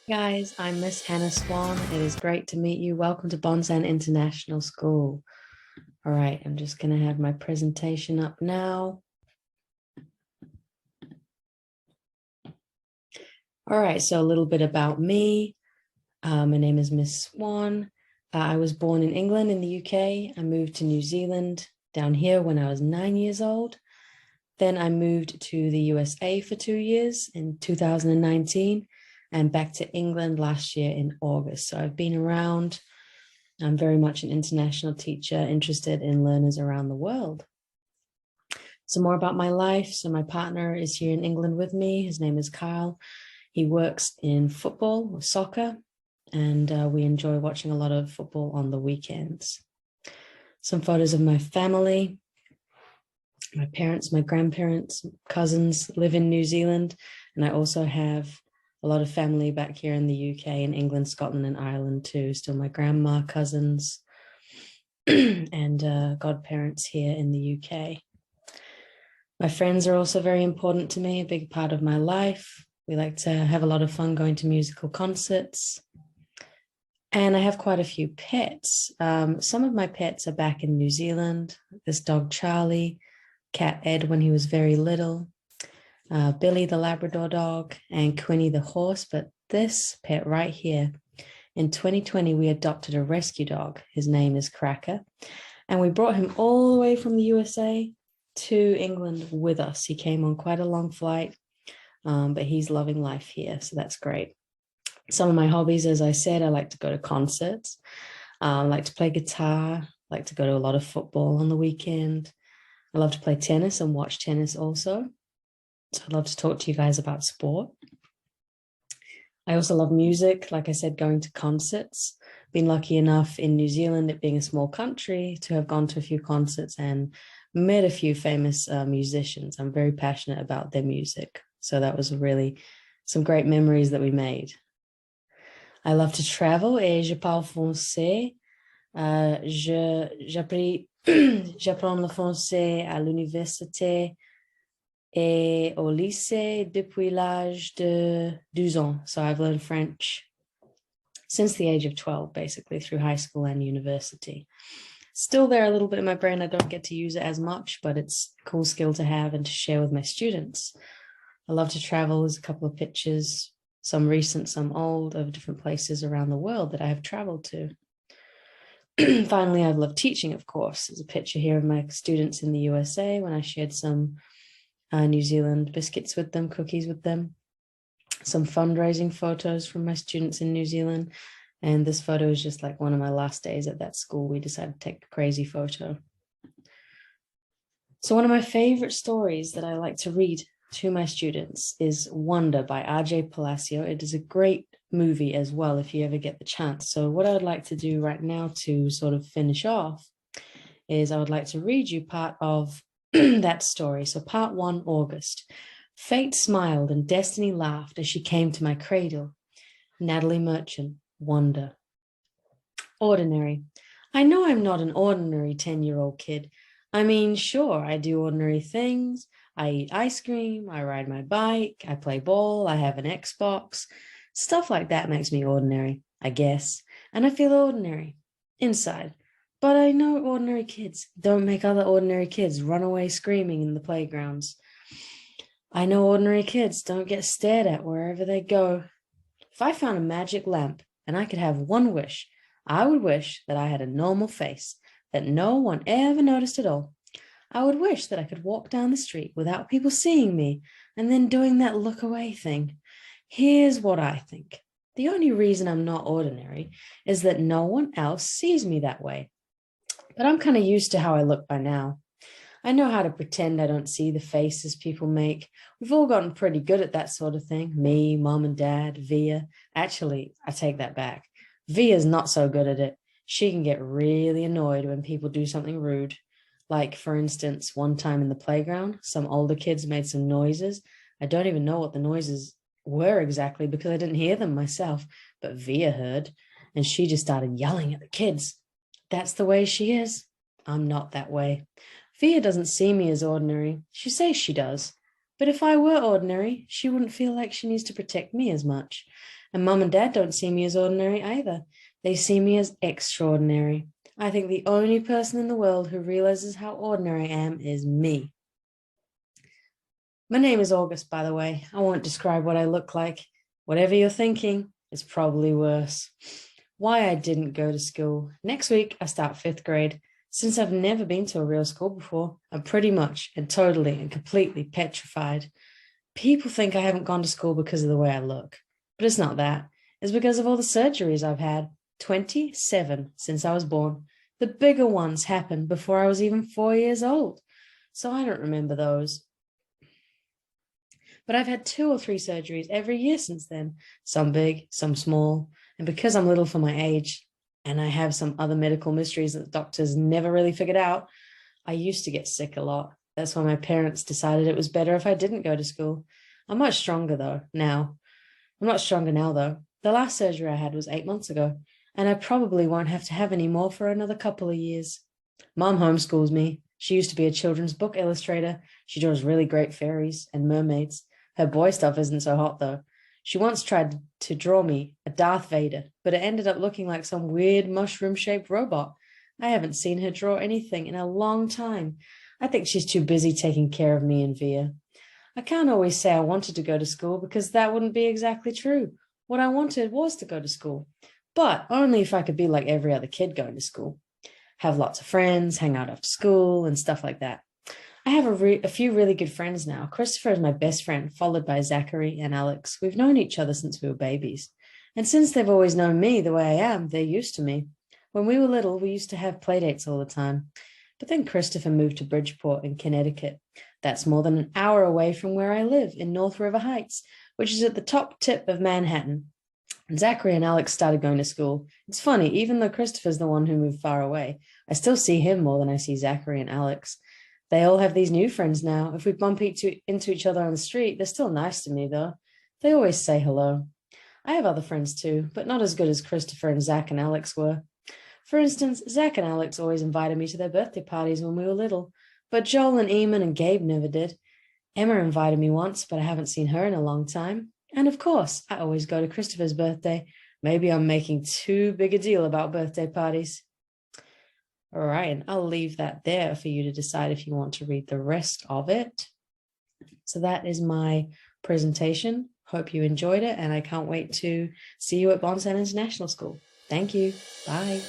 Guys, I'm Miss Hannah Swan. It is great to meet you. Welcome to Bonsan International School. All right, I'm just going to have my presentation up now. All right, so a little bit about me. My name is Miss Swan. I was born in England in the UK. I moved to New Zealand down here when I was 9 years old. Then I moved to the USA for 2 years in 2019 and back to England last year in August. So I've been around. I'm very much an international teacher interested in learners around the world. So more about my life. So my partner is here in England with me. His name is Kyle. He works in football or soccer, and we enjoy watching a lot of football on the weekends. Some photos of my family. My parents, my grandparents, cousins live in New Zealand, and I also have a lot of family back here in the UK, in England, Scotland, and Ireland too. Still my grandma, cousins, and godparents here in the UK. My friends are also very important to me, a big part of my life. We like to have a lot of fun going to musical concerts. And I have quite a few pets. Some of my pets are back in New Zealand. This dog, Charlie, cat Ed when he was very little, Billy the Labrador dog, and Quinny the horse. But this pet right here, in 2020, we adopted a rescue dog. His name is Cracker. And we brought him all the way from the USA to England with us. He came on quite a long flight, but he's loving life here. So that's great. Some of my hobbies, as I said, I like to go to concerts. I like to play guitar, I like to go to a lot of football on the weekend. I love to play tennis and watch tennis also. So I'd love to talk to you guys about sport. I also love music, like I said, going to concerts. Been lucky enough in New Zealand, it being a small country, to have gone to a few concerts and met a few famous musicians. I'm very passionate about their music. So that was really some great memories that we made. I love to travel et je parle français. J'apprends le français à l'université et au lycée depuis l'âge de 12 ans. So I've learned French since the age of 12, basically through high school and university. Still there a little bit in my brain. I don't get to use it as much, but it's a cool skill to have and to share with my students. I love to travel. There's a couple of pictures, some recent, some old, of different places around the world that I have traveled to. Finally, I've loved teaching, of course. There's a picture here of my students in the USA when I shared some New Zealand biscuits with them, cookies with them. Some fundraising photos from my students in New Zealand. And this photo is just like one of my last days at that school. We decided to take a crazy photo. So one of my favorite stories that I like to read to my students is Wonder by R.J. Palacio. It is a great movie as well if you ever get the chance. So what I would like to do right now to sort of finish off is I would like to read you part of that story. So part 1, August. Fate smiled and destiny laughed as she came to my cradle. Natalie Merchant, Wonder. Ordinary. I know I'm not an ordinary 10-year-old kid. I mean, sure, I do ordinary things. I eat ice cream, I ride my bike, I play ball, I have an Xbox. Stuff like that makes me ordinary, I guess. And I feel ordinary inside. But I know ordinary kids don't make other ordinary kids run away screaming in the playgrounds. I know ordinary kids don't get stared at wherever they go. If I found a magic lamp and I could have one wish, I would wish that I had a normal face that no one ever noticed at all. I would wish that I could walk down the street without people seeing me and then doing that look away thing. Here's what I think. The only reason I'm not ordinary is that no one else sees me that way. But I'm kind of used to how I look by now. I know how to pretend I don't see the faces people make. We've all gotten pretty good at that sort of thing. Me, mom and dad, Via. Actually, I take that back. Via's not so good at it. She can get really annoyed when people do something rude. Like, for instance, one time in the playground, some older kids made some noises. I don't even know what the noises were exactly because I didn't hear them myself, but Via heard, and she just started yelling at the kids. That's the way she is. I'm not that way. Via doesn't see me as ordinary. She says she does. But if I were ordinary, she wouldn't feel like she needs to protect me as much. And mum and dad don't see me as ordinary either. They see me as extraordinary. I think the only person in the world who realizes how ordinary I am is me. My name is August, by the way. I won't describe what I look like. Whatever you're thinking, it's probably worse. Why I didn't go to school. Next week, I start 5th grade. Since I've never been to a real school before, I'm pretty much and totally and completely petrified. People think I haven't gone to school because of the way I look, but it's not that. It's because of all the surgeries I've had. 27 since I was born. The bigger ones happened before I was even 4 years old, so I don't remember those. But I've had 2 or 3 surgeries every year since then, some big, some small. And because I'm little for my age, and I have some other medical mysteries that doctors never really figured out, I used to get sick a lot. That's why my parents decided it was better if I didn't go to school. I'm much stronger though now. I'm not stronger now though. The last surgery I had was 8 months ago, and I probably won't have to have any more for another couple of years. Mom homeschools me. She used to be a children's book illustrator. She draws really great fairies and mermaids. Her boy stuff isn't so hot though. She once tried to draw me a Darth Vader, but it ended up looking like some weird mushroom-shaped robot. I haven't seen her draw anything in a long time. I think she's too busy taking care of me and Via. I can't always say I wanted to go to school because that wouldn't be exactly true. What I wanted was to go to school, but only if I could be like every other kid going to school. Have lots of friends, hang out after school, and stuff like that. I have a few really good friends now. Christopher is my best friend, followed by Zachary and Alex. We've known each other since we were babies. And since they've always known me the way I am, they're used to me. When we were little, we used to have play dates all the time. But then Christopher moved to Bridgeport in Connecticut. That's more than an hour away from where I live in North River Heights, which is at the top tip of Manhattan. And Zachary and Alex started going to school. It's funny, even though Christopher's the one who moved far away, I still see him more than I see Zachary and Alex. They all have these new friends now. If we bump into each other on the street, they're still nice to me, though. They always say hello. I have other friends too, but not as good as Christopher and Zach and Alex were. For instance, Zach and Alex always invited me to their birthday parties when we were little, but Joel and Eamon and Gabe never did. Emma invited me once, but I haven't seen her in a long time. And of course, I always go to Christopher's birthday. Maybe I'm making too big a deal about birthday parties. All right, and I'll leave that there for you to decide if you want to read the rest of it. So that is my presentation. Hope you enjoyed it, and I can't wait to see you at Bonsan International School. Thank you. Bye.